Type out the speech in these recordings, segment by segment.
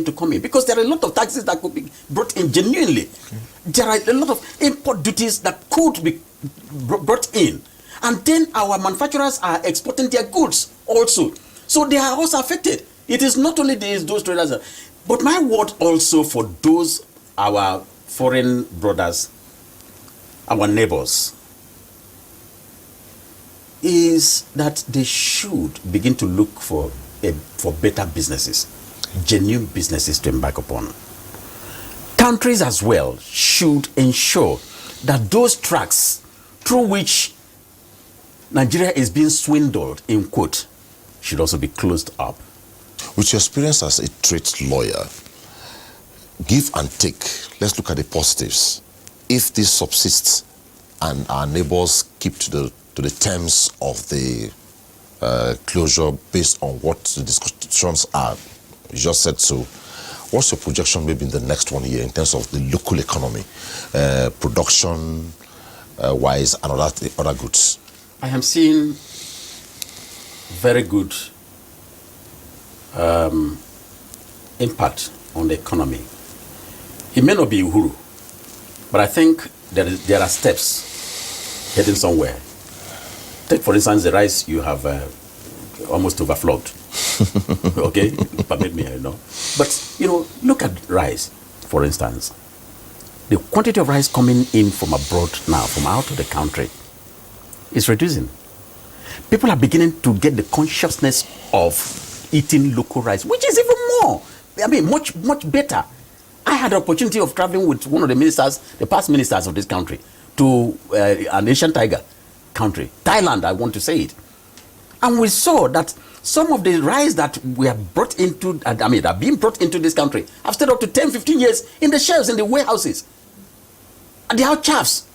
to come in, because there are a lot of taxes that could be brought in genuinely. Okay. There are a lot of import duties that could be brought in. And then our manufacturers are exporting their goods also. So they are also affected. It is not only those traders. But my word also for those, our foreign brothers, our neighbors, is that they should begin to look for better businesses, genuine businesses to embark upon. Countries as well should ensure that those tracks through which Nigeria is being swindled, in quote, should also be closed up. With your experience as a trade lawyer, give and take, let's look at the positives. If this subsists and our neighbors keep to the terms of the closure based on what the discussions are, you just said so, what's your projection maybe in the next 1 year in terms of the local economy, production wise and other goods? I am seeing very good impact on the economy. It may not be Uhuru, but I think there are steps heading somewhere. Take, for instance, the rice you have almost overflowed. Okay, permit me, But, look at rice, for instance. The quantity of rice coming in from abroad now, from out of the country, is reducing. People are beginning to get the consciousness of eating local rice, which is even more, much, much better. I had the opportunity of traveling with one of the ministers, the past ministers of this country, to an Asian tiger country, Thailand, I want to say it. And we saw that some of the rice that we have brought into, that are being brought into this country, have stayed up to 10, 15 years in the shelves, in the warehouses. And they have chaffs.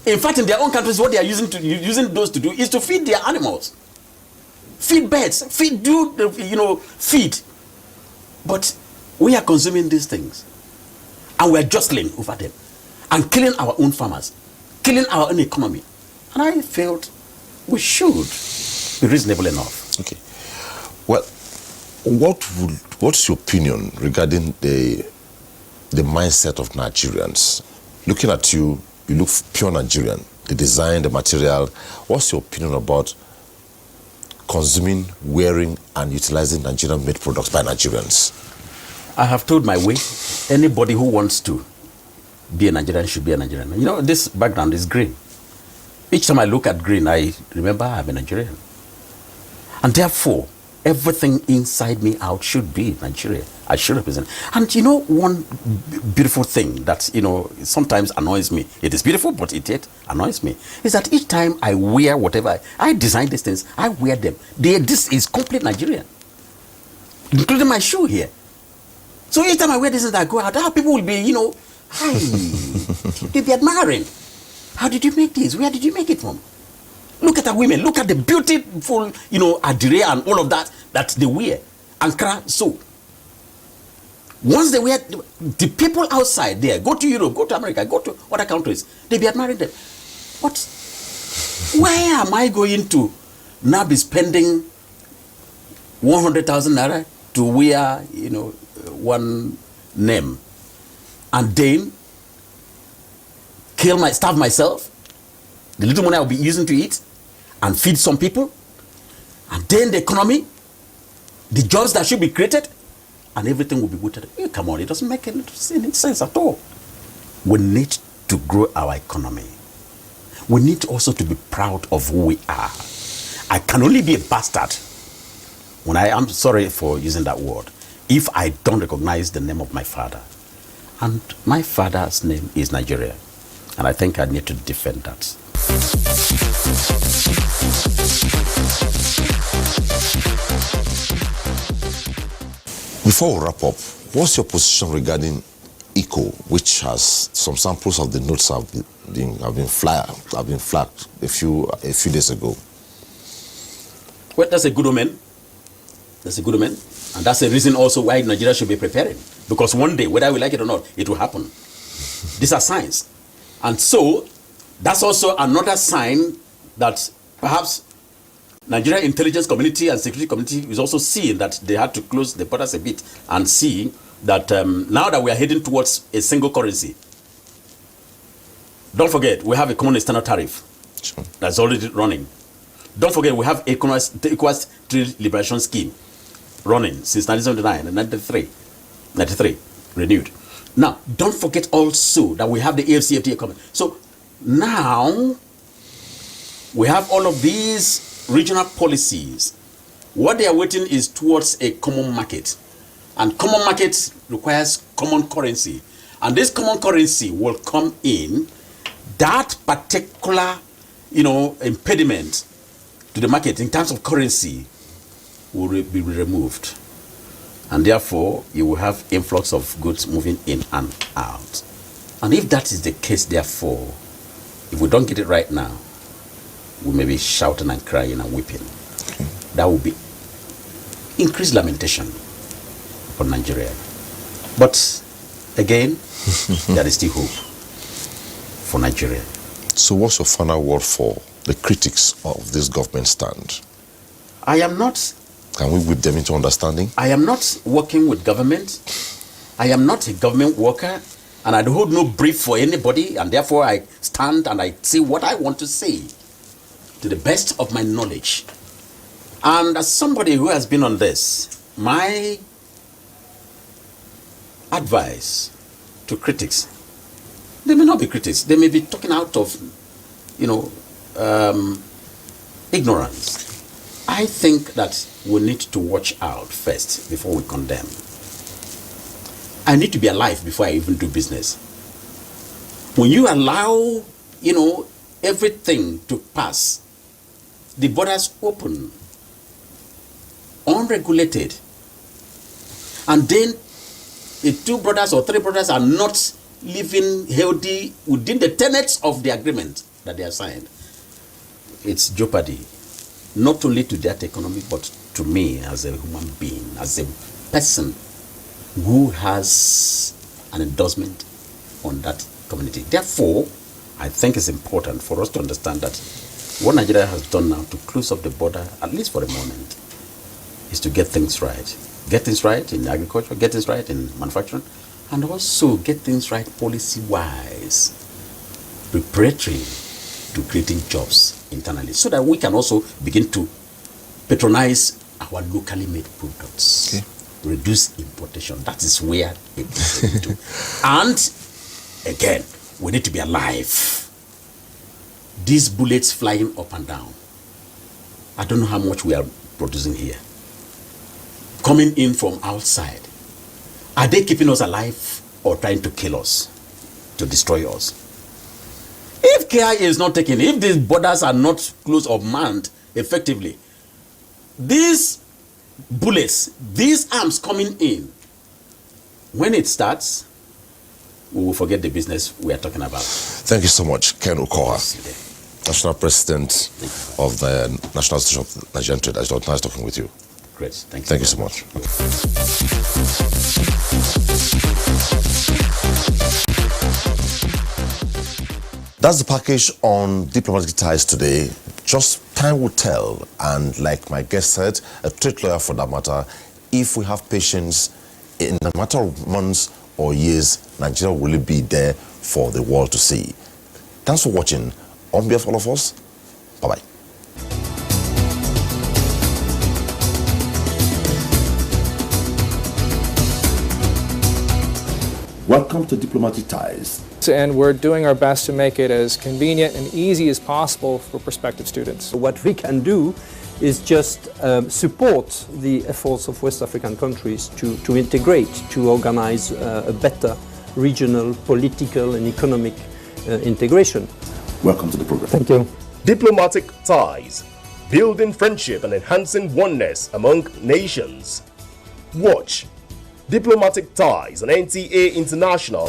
In fact, in their own countries, what they are using those to do is to feed their animals. Feed birds, feed. But we are consuming these things. And we are jostling over them. And killing our own farmers. Killing our own economy. And I felt we should be reasonable enough. Okay. Well, what's your opinion regarding the mindset of Nigerians? Looking at you, you look pure Nigerian. The design, the material. What's your opinion about consuming, wearing, and utilizing Nigerian-made products by Nigerians? I have told my way. Anybody who wants to be a Nigerian should be a Nigerian. This background is green. Each time I look at green, I remember I'm a Nigerian. And therefore, everything inside me out should be Nigeria. I should represent. And one beautiful thing that, sometimes annoys me. It is beautiful, but it annoys me. Is that each time I wear whatever, I design these things, I wear them. This is complete Nigerian. Including my shoe here. So each time I wear this and I go out, people will be, hi. They'll be admiring. How did you make this? Where did you make it from? Look at the women. Look at the beautiful, adire and all of that they wear. Ankara, so. Once they wear, the people outside there, go to Europe, go to America, go to other countries, they'll be admiring them. But where am I going to now be spending 100,000 naira to wear, one name, and then starve myself, the little money I'll be using to eat, and feed some people, and then the economy, the jobs that should be created, and everything will be booted. Come on, it doesn't make any sense at all. We need to grow our economy. We need also to be proud of who we are. I can only be a bastard, when I am sorry for using that word, if I don't recognize the name of my father. And my father's name is Nigeria. And I think I need to defend that. Before we wrap up, what's your position regarding ECO, which has some samples of the notes have been flagged a few days ago? Well, that's a good omen. That's a good omen. And that's the reason also why Nigeria should be preparing. Because one day, whether we like it or not, it will happen. These are signs. And so, that's also another sign that perhaps Nigeria intelligence community and security community is also seeing that they had to close the borders a bit and see that now that we are heading towards a single currency, don't forget we have a common external tariff that's already running. Don't forget we have ECOWAS trade liberation scheme running since 1979 and 93 renewed. Now, don't forget also that we have the AFCFTA coming. So now we have all of these regional policies. What they are waiting is towards a common market. And common market requires common currency. And this common currency will come in. That particular, impediment to the market in terms of currency will be removed. And therefore, you will have influx of goods moving in and out. And if that is the case, therefore, if we don't get it right now, we may be shouting and crying and weeping. Okay. That will be increased lamentation for Nigeria. But again, there is still hope for Nigeria. So what's your final word for the critics of this government stand? I am not... Can we whip them into understanding? I am not working with government. I am not a government worker, and I hold no brief for anybody, and therefore I stand and I say what I want to say to the best of my knowledge. And as somebody who has been on this, my advice to critics, they may not be critics, they may be talking out of, ignorance. I think that we need to watch out first before we condemn. I need to be alive before I even do business. When you allow, everything to pass, the borders open, unregulated, and then the two brothers or three brothers are not living healthy within the tenets of the agreement that they have signed, it's jeopardy. Not only to that economy, but to me as a human being, as a person who has an endorsement on that community. Therefore, I think it's important for us to understand that what Nigeria has done now to close up the border, at least for a moment, is to get things right. Get things right in agriculture, get things right in manufacturing, and also get things right policy-wise, preparatory to creating jobs internally, so that we can also begin to patronize our locally made products, reduce importation. That is where it is to. And again, we need to be alive. These bullets flying up and down, I don't know how much we are producing here, coming in from outside. Are they keeping us alive or trying to kill us, to destroy us? If care is not taken, if these borders are not closed or manned effectively, these bullets, these arms coming in, when it starts, we will forget the business we are talking about. Thank you so much, Ken Okoha, National President of the National Association of Nigerian Trade. It's nice talking with you. Great, thank you. Thank you so much. That's the package on diplomatic ties today. Just time will tell, and like my guest said, a trade lawyer for that matter, if we have patience, in a matter of months or years, Nigeria will be there for the world to see. Thanks for watching. On behalf of all of us, bye-bye. Welcome to Diplomatic Ties. And we're doing our best to make it as convenient and easy as possible for prospective students. What we can do is just support the efforts of West African countries to integrate, to organize a better regional, political and economic integration. Welcome to the program. Thank you. Diplomatic Ties, building friendship and enhancing oneness among nations. Watch Diplomatic Ties on NTA International.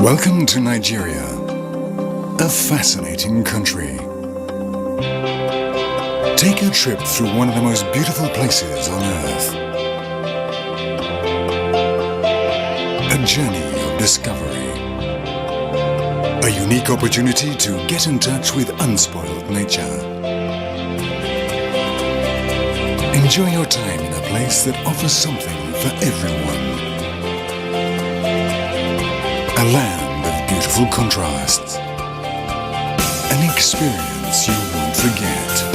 Welcome to Nigeria, a fascinating country. Take a trip through one of the most beautiful places on earth. A journey of discovery. A unique opportunity to get in touch with unspoiled nature. Enjoy your time in a place that offers something for everyone. A land of beautiful contrasts. An experience you won't forget.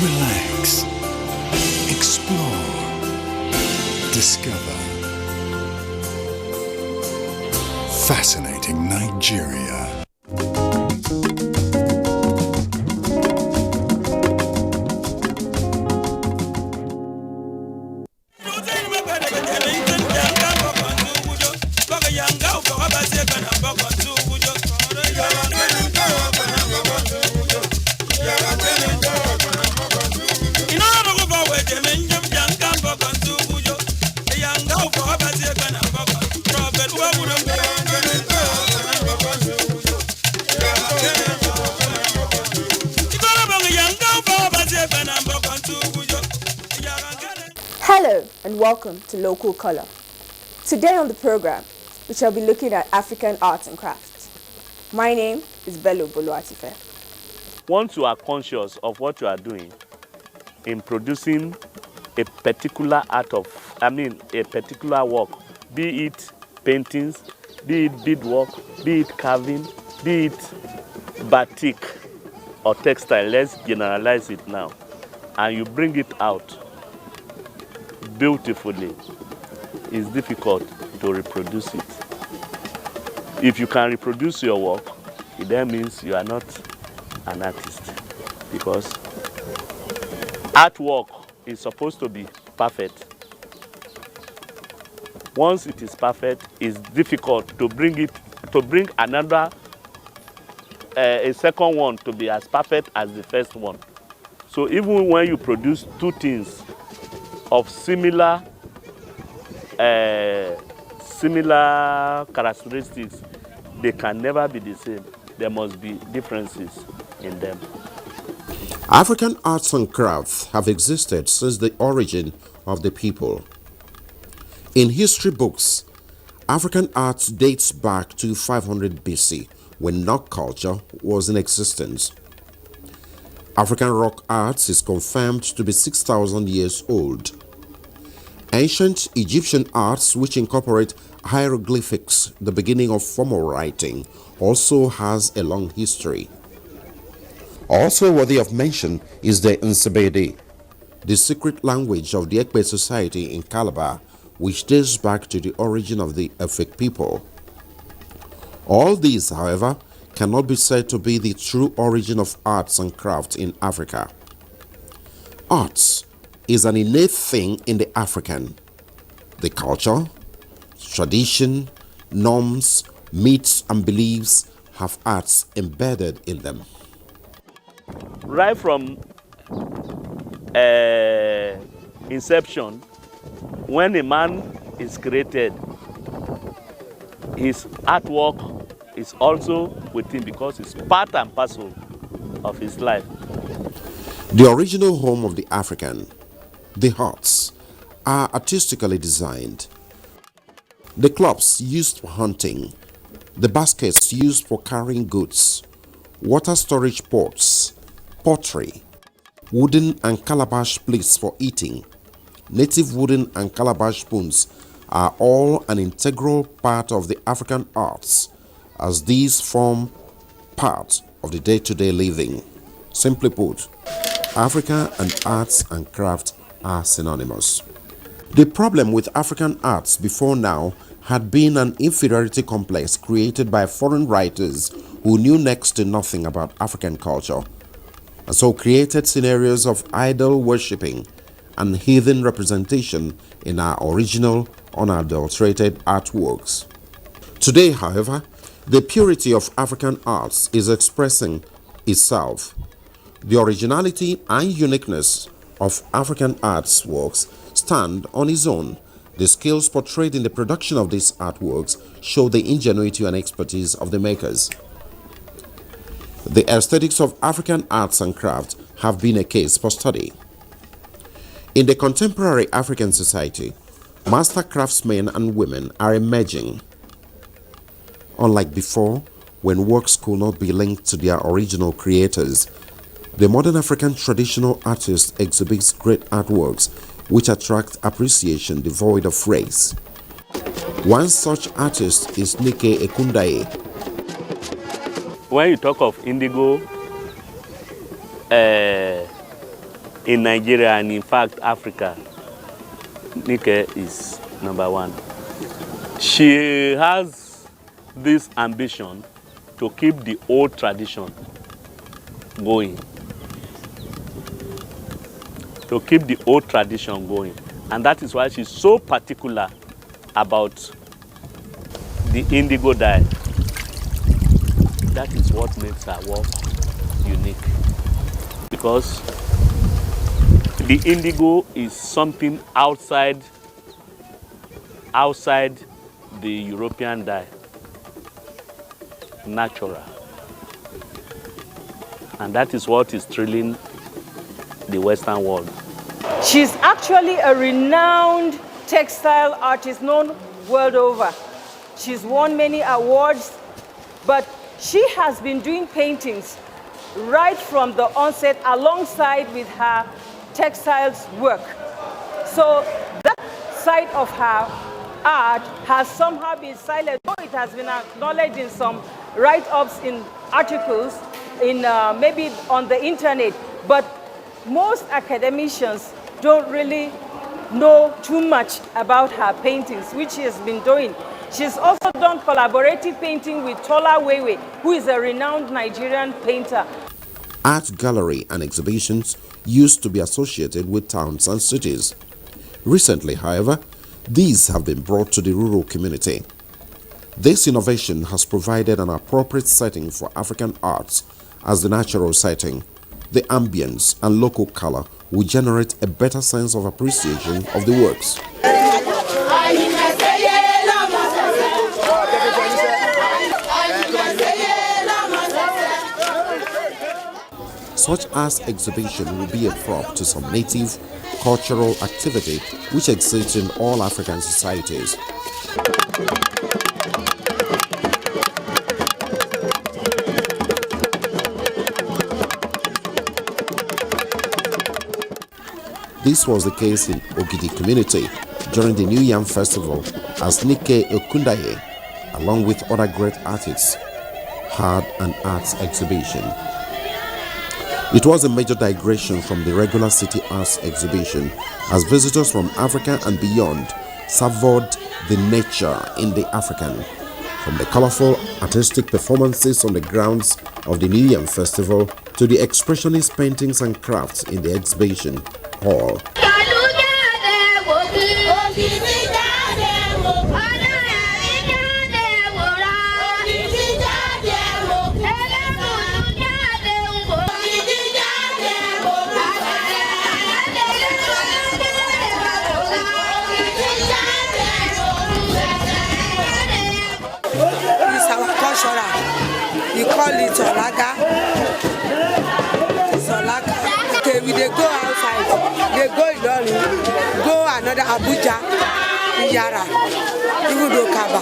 Relax, explore, discover. Fascinating Nigeria. Hello and welcome to Local Color. Today on the program, we shall be looking at African arts and crafts. My name is Bello Boluatife. Once you are conscious of what you are doing in producing a particular a particular work, be it paintings, be it beadwork, be it carving, be it batik or textile, let's generalize it now, and you bring it out beautifully, it's difficult to reproduce it. If you can reproduce your work, it then means you are not an artist, because artwork is supposed to be perfect. Once it is perfect, it's difficult to bring another, a second one to be as perfect as the first one. So even when you produce two things of similar characteristics, they can never be the same. There must be differences in them. African arts and crafts have existed since the origin of the people. In history books, African arts dates back to 500 BC, when Nok culture was in existence. African rock arts is confirmed to be 6,000 years old. Ancient Egyptian arts, which incorporate hieroglyphics, the beginning of formal writing, also has a long history. Also worthy of mention is the Nsebede, the secret language of the Ekpe society in Calabar, which dates back to the origin of the Efik people. All these, however, cannot be said to be the true origin of arts and crafts in Africa. Arts is an innate thing in the African. The culture, tradition, norms, myths, and beliefs have arts embedded in them. Right from inception, when a man is created, his artwork is also with him because it's part and parcel of his life. The original home of the African, the huts, are artistically designed. The clubs used for hunting, the baskets used for carrying goods, water storage pots, pottery, wooden and calabash plates for eating, native wooden and calabash spoons are all an integral part of the African arts, as these form part of the day-to-day living. Simply put, Africa and arts and craft are synonymous. The problem with African arts before now had been an inferiority complex created by foreign writers who knew next to nothing about African culture, and so created scenarios of idol worshipping and heathen representation in our original, unadulterated artworks. Today, however, the purity of African arts is expressing itself. The originality and uniqueness of African arts works stand on its own. The skills portrayed in the production of these artworks show the ingenuity and expertise of the makers. The aesthetics of African arts and crafts have been a case for study. In the contemporary African society, master craftsmen and women are emerging. Unlike before, when works could not be linked to their original creators, the modern African traditional artist exhibits great artworks which attract appreciation devoid of race. One such artist is Nike Ekundaye. When you talk of indigo in Nigeria and in fact Africa, Nike is number one. She has this ambition to keep the old tradition going. To keep the old tradition going. And that is why she's so particular about the indigo dye. That is what makes her work unique. Because the indigo is something outside the European dye. Natural. And that is what is thrilling the Western world. She's actually a renowned textile artist known world over. She's won many awards, but she has been doing paintings right from the onset alongside with her textiles work. So that side of her art has somehow been silent, though it has been acknowledged in some write-ups in articles, in maybe on the internet, but most academicians don't really know too much about her paintings, which she has been doing. She's also done collaborative painting with Tola Wewe, who is a renowned Nigerian painter. Art gallery and exhibitions used to be associated with towns and cities. Recently, however, these have been brought to the rural community. This innovation has provided an appropriate setting for African arts, as the natural setting, the ambience and local color will generate a better sense of appreciation of the works. Such as exhibition will be a prop to some native cultural activity which exists in all African societies. This was the case in Ogidi community during the New Yam Festival, as Nike Ekundaye, along with other great artists, had an arts exhibition. It was a major digression from the regular city arts exhibition, as visitors from Africa and beyond savored the nature in the African. From the colorful artistic performances on the grounds of the New Yam Festival to the expressionist paintings and crafts in the exhibition, Hall. It's our cultural. We call it Olaga. It's Olaga. Okay, we dey go outside. They go Ilorin, go another Abuja, Yara, even though Kaba.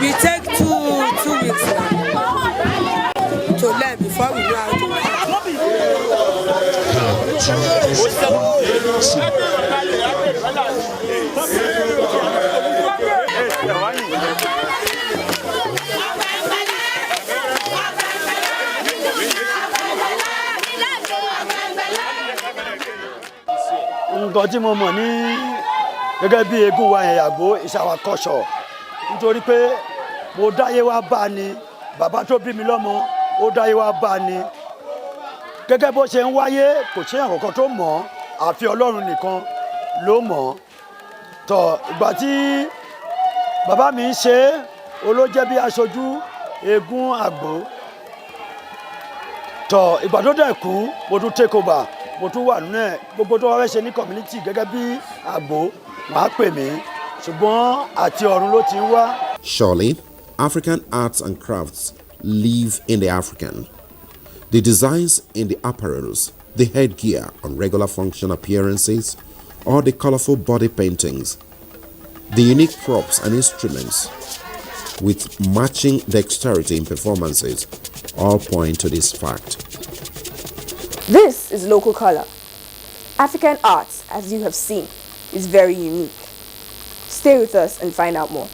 We take two weeks now to learn before we know how to work. Nǹkan tí mo mọ̀ ní gẹ́gẹ́ bí eégún wa yẹn Àgbò is our culture nítorí pé mo dáyé wá bá ni bàbá tó bí mi lọ́mọ ó dáyé wá bá ni gẹ́gẹ́ bó ṣe ń wáyé kò sí àkọ́kọ́ tó mọ̀ àfi Ọlọ́run nìkan ló mọ̀ tó ìgbà tí bàbá mi ń ṣe olójẹ́ bí aṣojú eégún Àgbò tó ìgbà tó dẹ̀ kú mo tún take over. Community Surely, African arts and crafts live in the African. The designs in the apparels, the headgear on regular function appearances, or the colorful body paintings, the unique props and instruments with matching dexterity in performances all point to this fact. This is local color. African art, as you have seen, is very unique. Stay with us and find out more.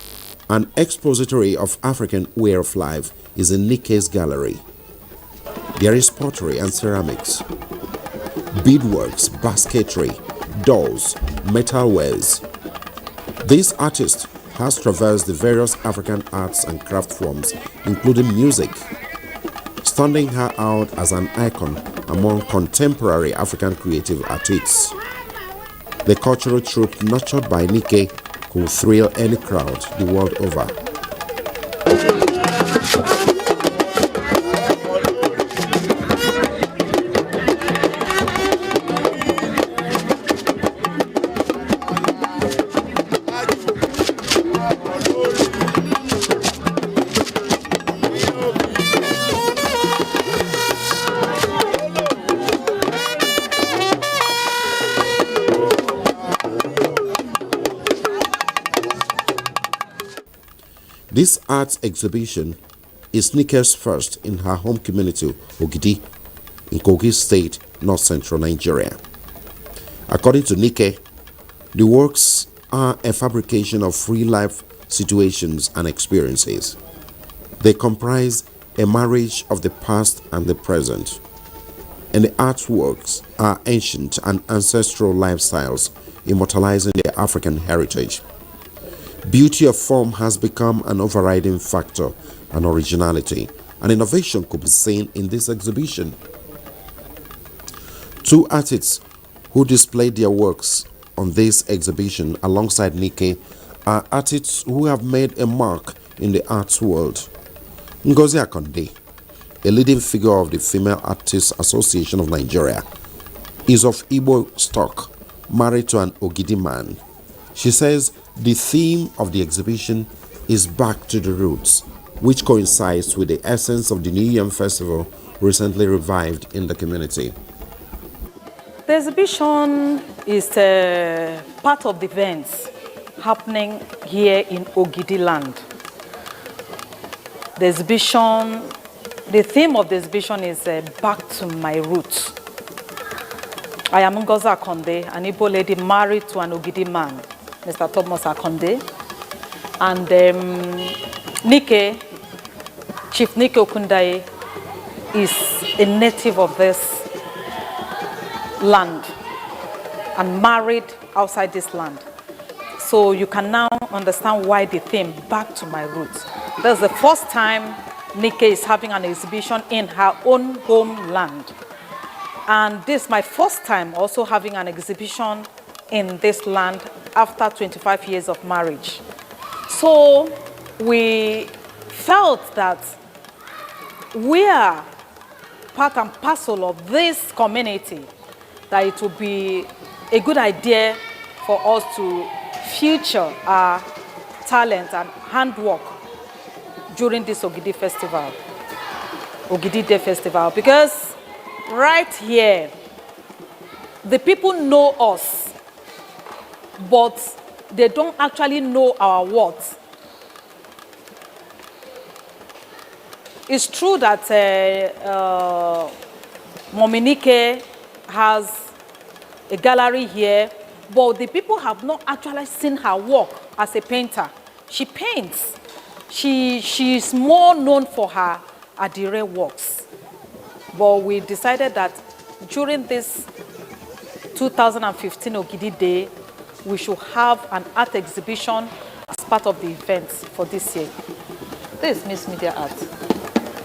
An expository of African way of life is in Nike's gallery. There is pottery and ceramics, beadworks, basketry, dolls, metalwares. This artist has traversed the various African arts and craft forms, including music, standing her out as an icon among contemporary African creative artists. The cultural troupe nurtured by Nike could thrill any crowd the world over. This arts exhibition is Nike's first in her home community, Ogidi, in Kogi State, north central Nigeria. According to Nike, the works are a fabrication of free life situations and experiences. They comprise a marriage of the past and the present, and the artworks are ancient and ancestral lifestyles immortalizing their African heritage. Beauty of form has become an overriding factor, and originality and innovation could be seen in this exhibition. Two artists who displayed their works on this exhibition alongside Nike are artists who have made a mark in the arts world. Ngozi Akonde, a leading figure of the Female Artists Association of Nigeria, is of Igbo stock, married to an Ogidi man. She says the theme of the exhibition is Back to the Roots, which coincides with the essence of the New Yam Festival recently revived in the community. The exhibition is part of the events happening here in Ogidi land. The theme of the exhibition is Back to My Roots. I am Ngozi Akonde, an Igbo lady married to an Ogidi man, Mr. Thomas Akonde, and Nike, Chief Nike Okundaye, is a native of this land and married outside this land. So you can now understand why the theme, Back to My Roots. That's the first time Nike is having an exhibition in her own homeland. And this is my first time also having an exhibition in this land after 25 years of marriage. So we felt that we are part and parcel of this community, that it would be a good idea for us to feature our talent and handwork during this Ogidi Festival, Ogidi Day Festival, because right here, the people know us, but they don't actually know our worth. It's true that Mominike has a gallery here, but the people have not actually seen her work as a painter. She paints. She's more known for her Adire works. But we decided that during this 2015 Ogidi Day, we should have an art exhibition as part of the events for this year. This is Miss Media Art.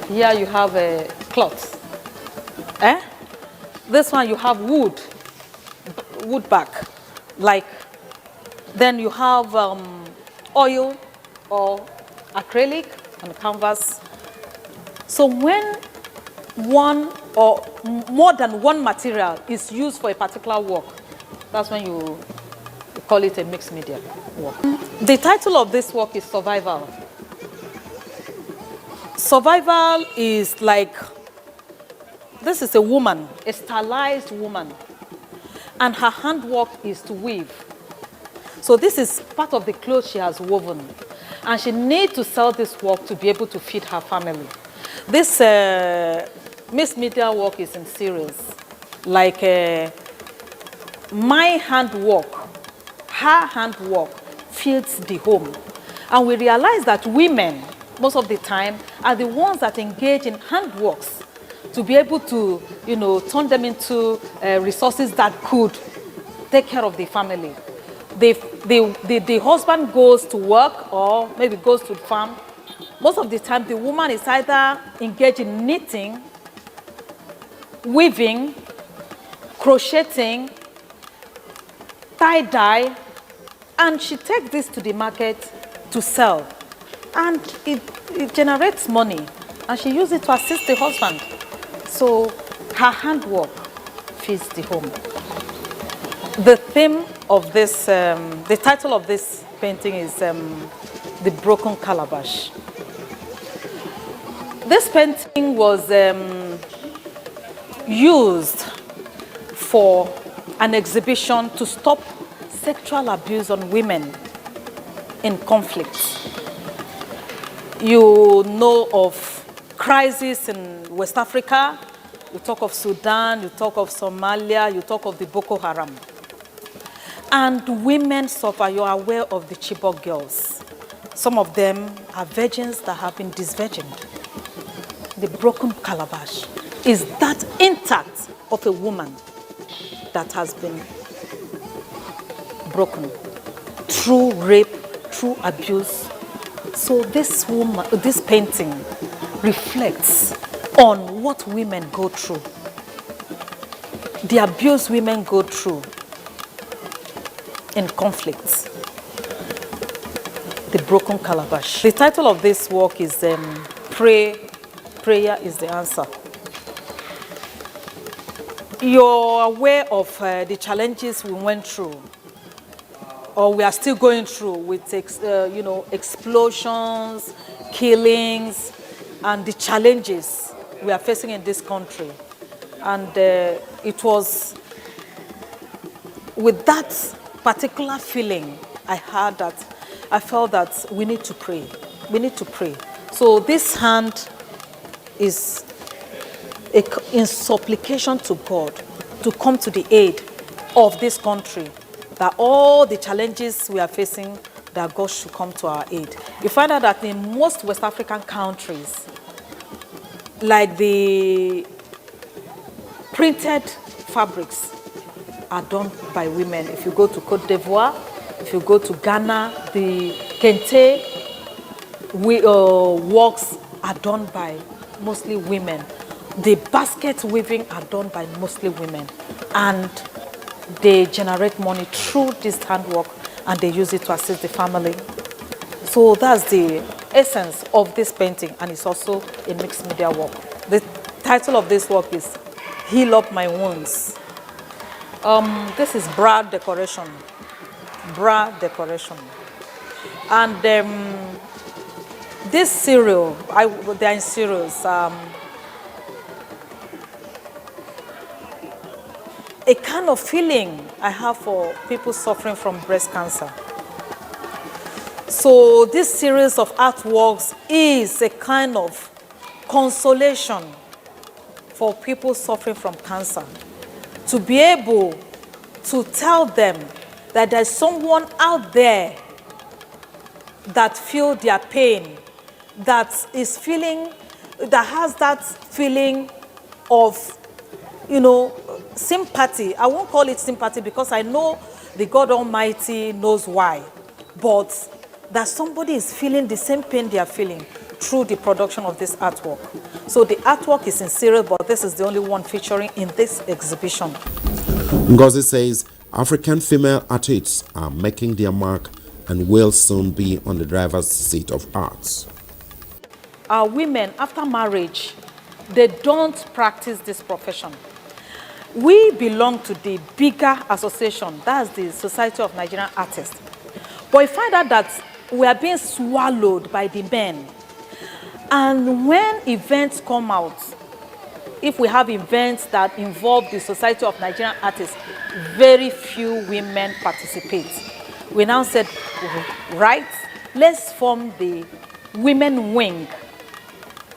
Here you have a cloth. This one you have wood back. Like, then you have oil or acrylic and canvas. So when one or more than one material is used for a particular work, that's when you call it a mixed media work. The title of this work is Survival. Survival is like, this is a woman, a stylized woman, and her handwork is to weave. So this is part of the clothes she has woven, and she needs to sell this work to be able to feed her family. This Miss Media work is in series, like my handwork, her handwork feeds the home. And we realize that women, most of the time, are the ones that engage in handworks to be able to, turn them into resources that could take care of the family. The husband goes to work or maybe goes to the farm. Most of the time, the woman is either engaged in knitting, weaving, crocheting, tie-dye, and she takes this to the market to sell. And it generates money, and she uses it to assist the husband. So her handwork feeds the home. The theme of this, the title of this painting is The Broken Calabash. This painting was used for an exhibition to stop sexual abuse on women in conflict. You know of crisis in West Africa, you talk of Sudan, you talk of Somalia, you talk of the Boko Haram. And women suffer. You are aware of the Chibok girls. Some of them are virgins that have been disvirgined. The broken calabash is that intact of a woman that has been broken through rape, through abuse. So this woman, this painting reflects on what women go through, the abuse women go through in conflicts. The broken calabash. The title of this work is Prayer is the Answer. You're aware of the challenges we went through, or we are still going through with explosions, killings, and the challenges we are facing in this country. And it was with that particular feeling I felt that we need to pray. We need to pray. So this hand is in supplication to God to come to the aid of this country, that all the challenges we are facing, that God should come to our aid. You find out that in most West African countries, like the printed fabrics are done by women. If you go to Côte d'Ivoire, if you go to Ghana, the kente works are done by mostly women. The basket weaving are done by mostly women, and they generate money through this handwork, and they use it to assist the family. So that's the essence of this painting, and it's also a mixed media work. The title of this work is Heal Up My Wounds. This is bra decoration. Bra decoration. And this cereal, they're in cereals. A kind of feeling I have for people suffering from breast cancer. So this series of artworks is a kind of consolation for people suffering from cancer, to be able to tell them that there's someone out there that feels their pain, that is feeling, that has that feeling of, you know, sympathy. I won't call it sympathy because I know the God Almighty knows why, but that somebody is feeling the same pain they are feeling through the production of this artwork. So the artwork is in serial, but this is the only one featuring in this exhibition. Ngozi says African female artists are making their mark and will soon be on the driver's seat of arts. Our women, after marriage, they don't practice this profession. We belong to the bigger association, that's the Society of Nigerian Artists. But we find out that we are being swallowed by the men. And when events come out, if we have events that involve the Society of Nigerian Artists, very few women participate. We now said, right, let's form the women wing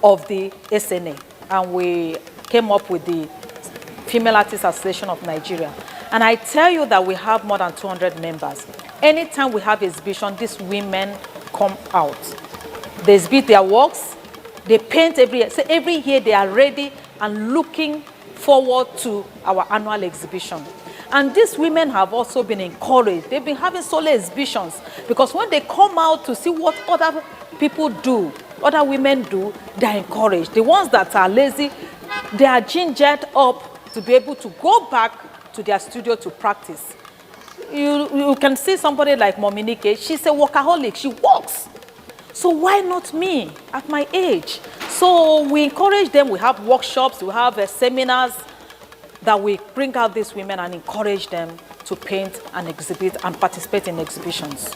of the SNA. And we came up with the Female Artists Association of Nigeria. And I tell you that we have more than 200 members. Anytime we have exhibition, these women come out. They exhibit their works, they paint every year. So every year they are ready and looking forward to our annual exhibition. And these women have also been encouraged. They've been having solo exhibitions because when they come out to see what other people do, other women do, they're encouraged. The ones that are lazy, they are gingered up to be able to go back to their studio to practice. You can see somebody like Mominike, she's a workaholic, she works. So why not me at my age? So we encourage them, we have workshops, we have seminars that we bring out these women and encourage them to paint and exhibit and participate in exhibitions.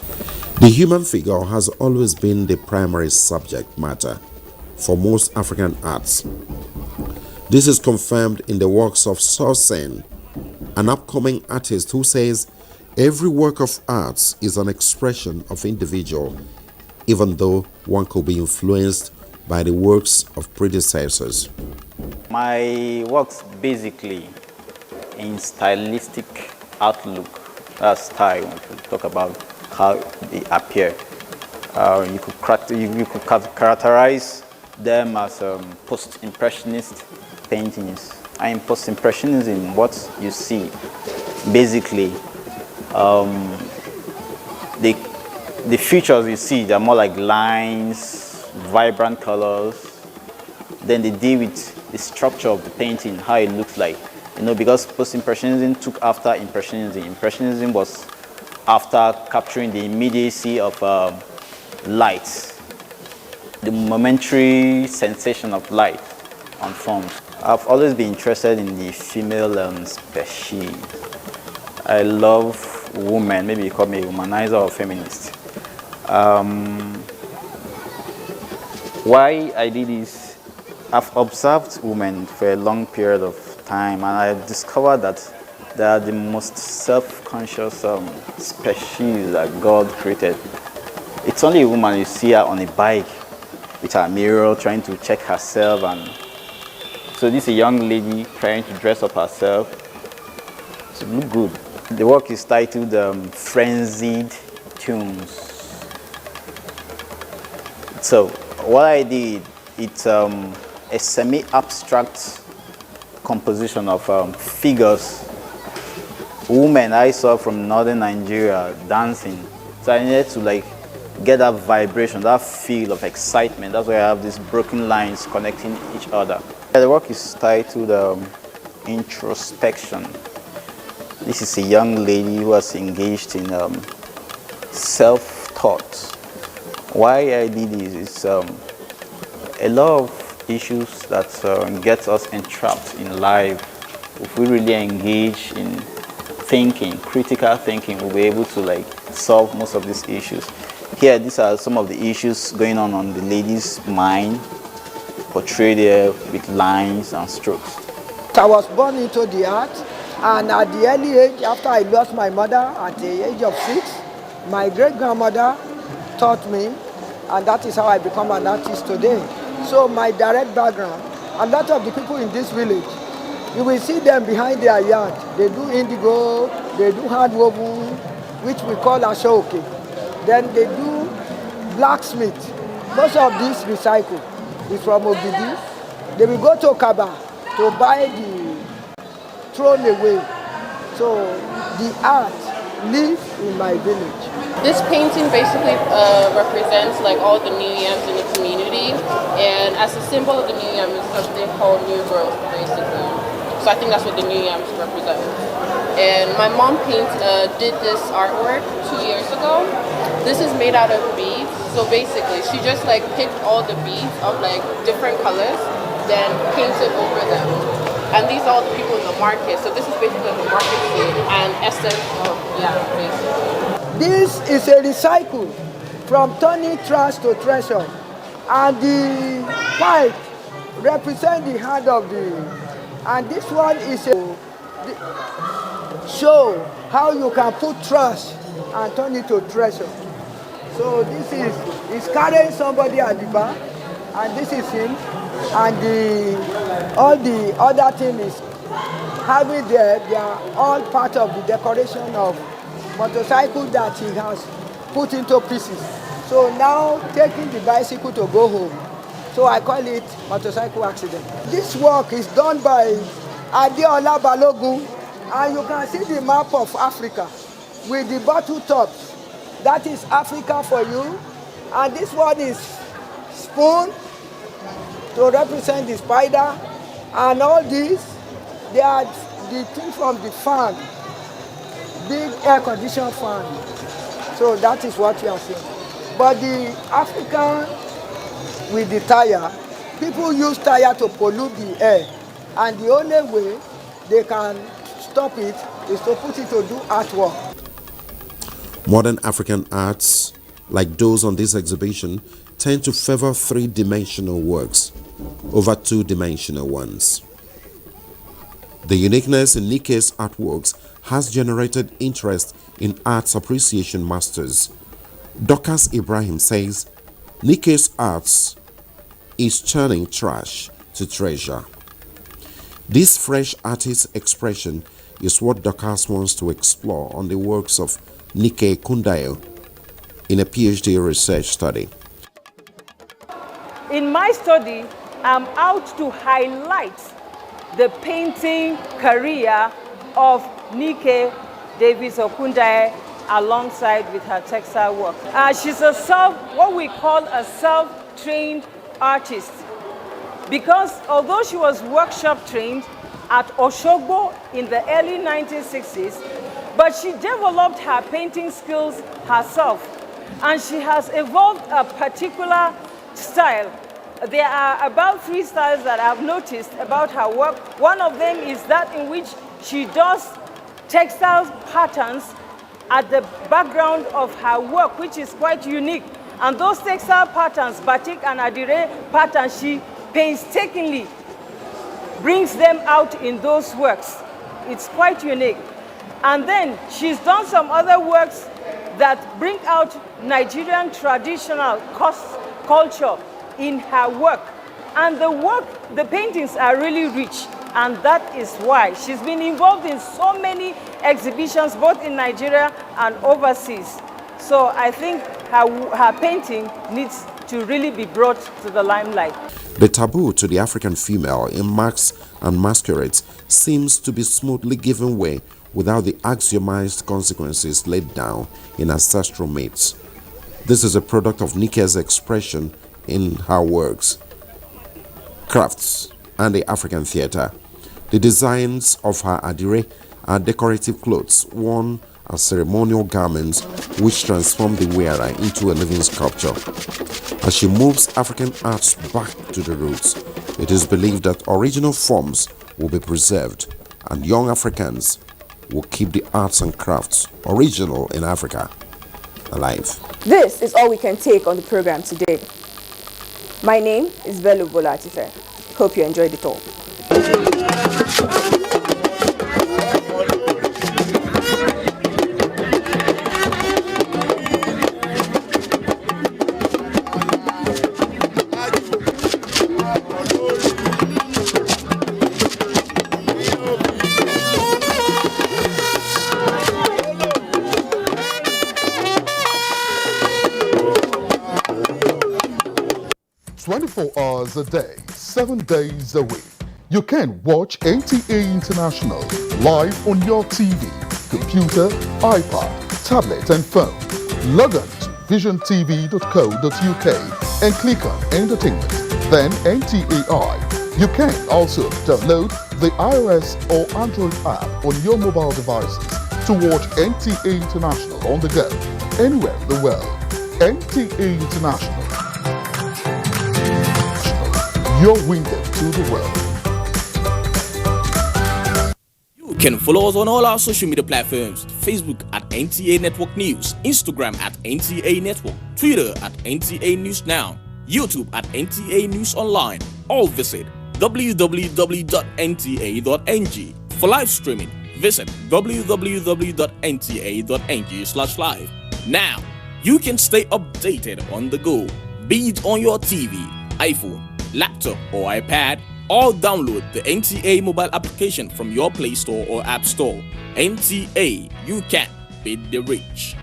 The human figure has always been the primary subject matter for most African arts. This is confirmed in the works of Sorsen, an upcoming artist who says every work of art is an expression of individual, even though one could be influenced by the works of predecessors. My works basically in stylistic outlook, that's style, when we talk about how they appear. You could characterize them as post-impressionist paintings. And in post-impressionism, what you see, basically, the features you see, they're more like lines, vibrant colors. Then they deal with the structure of the painting, how it looks like. You know, because post-impressionism took after impressionism. Impressionism was after capturing the immediacy of light, the momentary sensation of light on forms. I've always been interested in the female species. I love women. Maybe you call me a womanizer or feminist. Why I did this, I've observed women for a long period of time, and I've discovered that they are the most self-conscious species that God created. It's only a woman you see her on a bike with her mirror trying to check herself, and so this is a young lady trying to dress up herself to look good. The work is titled Frenzied Tunes. So what I did, it's a semi-abstract composition of figures, women I saw from northern Nigeria dancing. So I needed to get that vibration, that feel of excitement. That's why I have these broken lines connecting each other. Yeah, the work is titled Introspection. This is a young lady who was engaged in self-thought. Why I did this is a lot of issues that get us entrapped in life. If we really engage in thinking, critical thinking, we'll be able to solve most of these issues. Here, these are some of the issues going on the lady's mind, portrayed there with lines and strokes. I was born into the art, and at the early age, after I lost my mother at the age of 6, my great-grandmother taught me, and that is how I become an artist today. So my direct background, a lot of the people in this village, you will see them behind their yard. They do indigo, they do hand woven, which we call ashoke. Then they do blacksmith. Most of these recycle is from Obidi. They will go to Kaba to buy the thrown away. So the art lives in my village. This painting basically represents all the new yams in the community, and as a symbol of the new yam is something called new growth, basically. So I think that's what the new yams represent. And my mom did this artwork 2 years ago. This is made out of beads. So basically, she just picked all the beads of different colors, then painted over them. And these are all the people in the market. So this is basically the market scene and essence of basically. This is a recycle from turning trash to treasure. And the pipe represents the hand of the. And this one is a show how you can put trash and turn it to treasure. So this is carrying somebody at the back, and this is him. And all the other thing is having there, they are all part of the decoration of motorcycle that he has put into pieces. So now taking the bicycle to go home. So I call it motorcycle accident. This work is done by Adeola Balogun, and you can see the map of Africa with the bottle tops. That is Africa for you. And this one is spoon to represent the spider. And all these, they are the thing from the fan, big air conditioned fan. So that is what you are seeing. But the African with the tire, people use tire to pollute the air, and the only way they can stop it is to put it to do artwork. Modern African arts, like those on this exhibition, tend to favor three-dimensional works over two-dimensional ones. The uniqueness in Nike's artworks has generated interest in arts appreciation masters. Dorcas Ibrahim says Nike's arts is turning trash to treasure. This fresh artist expression is what Dorcas wants to explore on the works of Nike Kundayo in a PhD research study. In my study, I'm out to highlight the painting career of Nike Davis Okundaye alongside with her textile work. She's what we call a self-trained artist, because although she was workshop trained at Oshogbo in the early 1960s, but she developed her painting skills herself, and she has evolved a particular style. There are about 3 styles that I've noticed about her work. One of them is that in which she does textile patterns at the background of her work, which is quite unique. And those textile patterns, batik and adire patterns, she painstakingly brings them out in those works. It's quite unique. And then she's done some other works that bring out Nigerian traditional culture in her work. And the paintings are really rich. And that is why she's been involved in so many exhibitions, both in Nigeria and overseas. So I think her painting needs to really be brought to the limelight. The taboo to the African female in masks and masquerades seems to be smoothly given way without the axiomized consequences laid down in ancestral myths. This is a product of Nike's expression in her works. Crafts and the African theatre. The designs of her adire are decorative clothes worn as ceremonial garments which transform the wearer into a living sculpture. As she moves African arts back to the roots, it is believed that original forms will be preserved and young Africans will keep the arts and crafts original in Africa alive. This is all we can take on the program today. My name is Bello Bolatife. Hope you enjoyed it all. Hours a day, 7 days a week. You can watch NTA International live on your TV, computer, iPad, tablet and phone. Log on to visiontv.co.uk and click on Entertainment, then NTAI. You can also download the iOS or Android app on your mobile devices to watch NTA International on the go, anywhere in the world. NTA International, your window to the world. You can follow us on all our social media platforms: Facebook at NTA Network News, Instagram at NTA Network, Twitter at NTA News Now, YouTube at NTA News Online. Or visit www.nta.ng. For live streaming, visit www.nta.ng/live. Now, you can stay updated on the go, be it on your TV, iPhone, laptop or iPad, or download the NTA mobile application from your Play Store or App Store. NTA, you can beat the rich.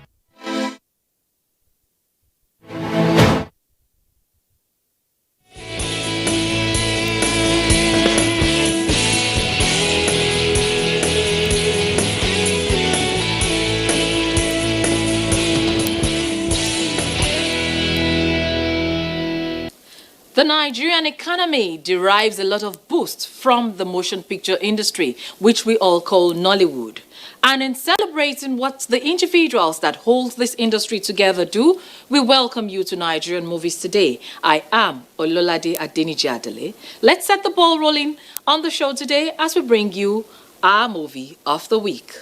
The Nigerian economy derives a lot of boost from the motion picture industry, which we all call Nollywood. And in celebrating what the individuals that hold this industry together do, we welcome you to Nigerian Movies Today. I am Ololade Adeniji Adele. Let's set the ball rolling on the show today as we bring you our movie of the week.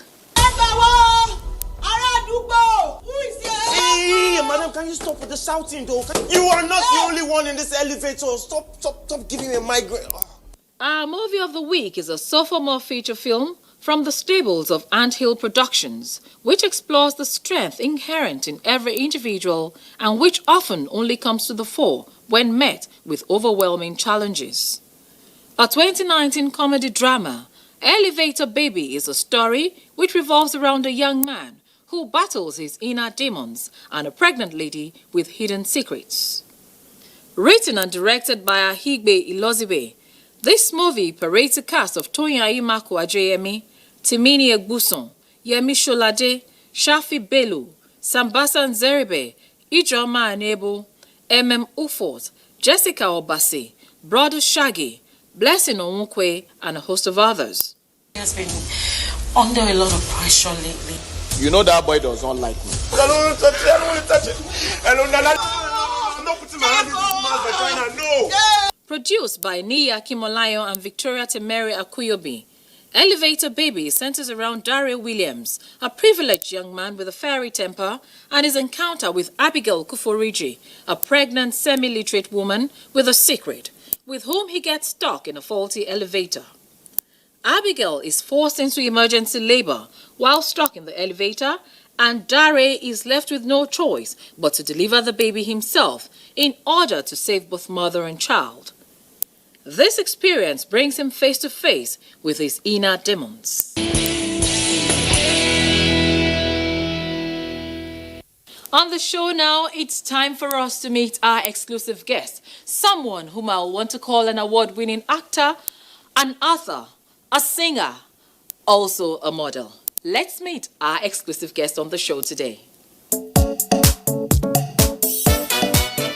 Hey, madam, can you stop with the shouting, though? You are not the only one in this elevator. Stop giving me a migraine. Our movie of the week is a sophomore feature film from the stables of Anthill Productions, which explores the strength inherent in every individual and which often only comes to the fore when met with overwhelming challenges. A 2019 comedy drama, Elevator Baby is a story which revolves around a young man who battles his inner demons and a pregnant lady with hidden secrets. Written and directed by Ahigbe Ilozibe, this movie parades a cast of Toyin Ayimaku Ajayemi, Timini Egbuson, Yemi Sholade, Shafi Bello, Sambasa Nzeribe, Ijoma Anebo, Ufort, Jessica Obasi, Brother Shaggy, Blessing Onwukwe, and a host of others. He has been under a lot of pressure lately. You know that boy does not like me. I don't want to touch it. I don't want to touch it. I'm not putting my hand in this man's vagina. No. Produced by Nia Kimolayo and Victoria Temere Akuyobi, Elevator Baby centers around Dario Williams, a privileged young man with a fiery temper, and his encounter with Abigail Kuforiji, a pregnant semi-literate woman with a secret, with whom he gets stuck in a faulty elevator. Abigail is forced into emergency labor while stuck in the elevator, and Dare is left with no choice but to deliver the baby himself in order to save both mother and child. This experience brings him face to face with his inner demons. On the show now, it's time for us to meet our exclusive guest, someone whom I'll want to call an award-winning actor, an author, a singer, also a model. Let's meet our exclusive guest on the show today.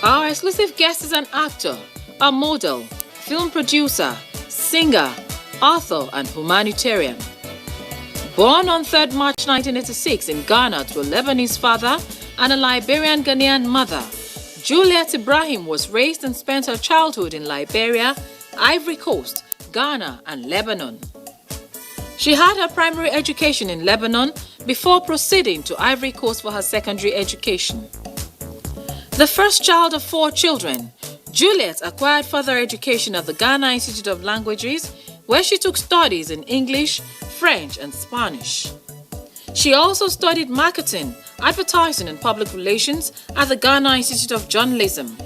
Our exclusive guest is an actor, a model, film producer, singer, author, and humanitarian. Born on 3rd March 1986 in Ghana to a Lebanese father and a Liberian Ghanaian mother, Juliet Ibrahim was raised and spent her childhood in Liberia, Ivory Coast, Ghana, and Lebanon. She had her primary education in Lebanon before proceeding to Ivory Coast for her secondary education. The first child of 4 children, Juliet acquired further education at the Ghana Institute of Languages, where she took studies in English, French, and Spanish. She also studied marketing, advertising, and public relations at the Ghana Institute of Journalism.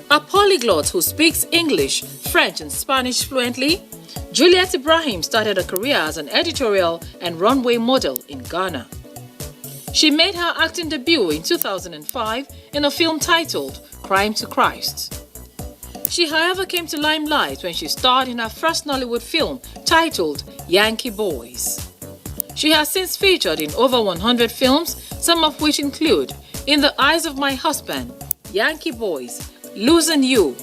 A polyglot who speaks English, French, and Spanish fluently, Juliet Ibrahim started a career as an editorial and runway model in Ghana. She made her acting debut in 2005 in a film titled Crime to Christ. She, however, came to limelight when she starred in her first Nollywood film titled Yankee Boys. She has since featured in over 100 films, some of which include In the Eyes of My Husband, Yankee Boys, Losing You,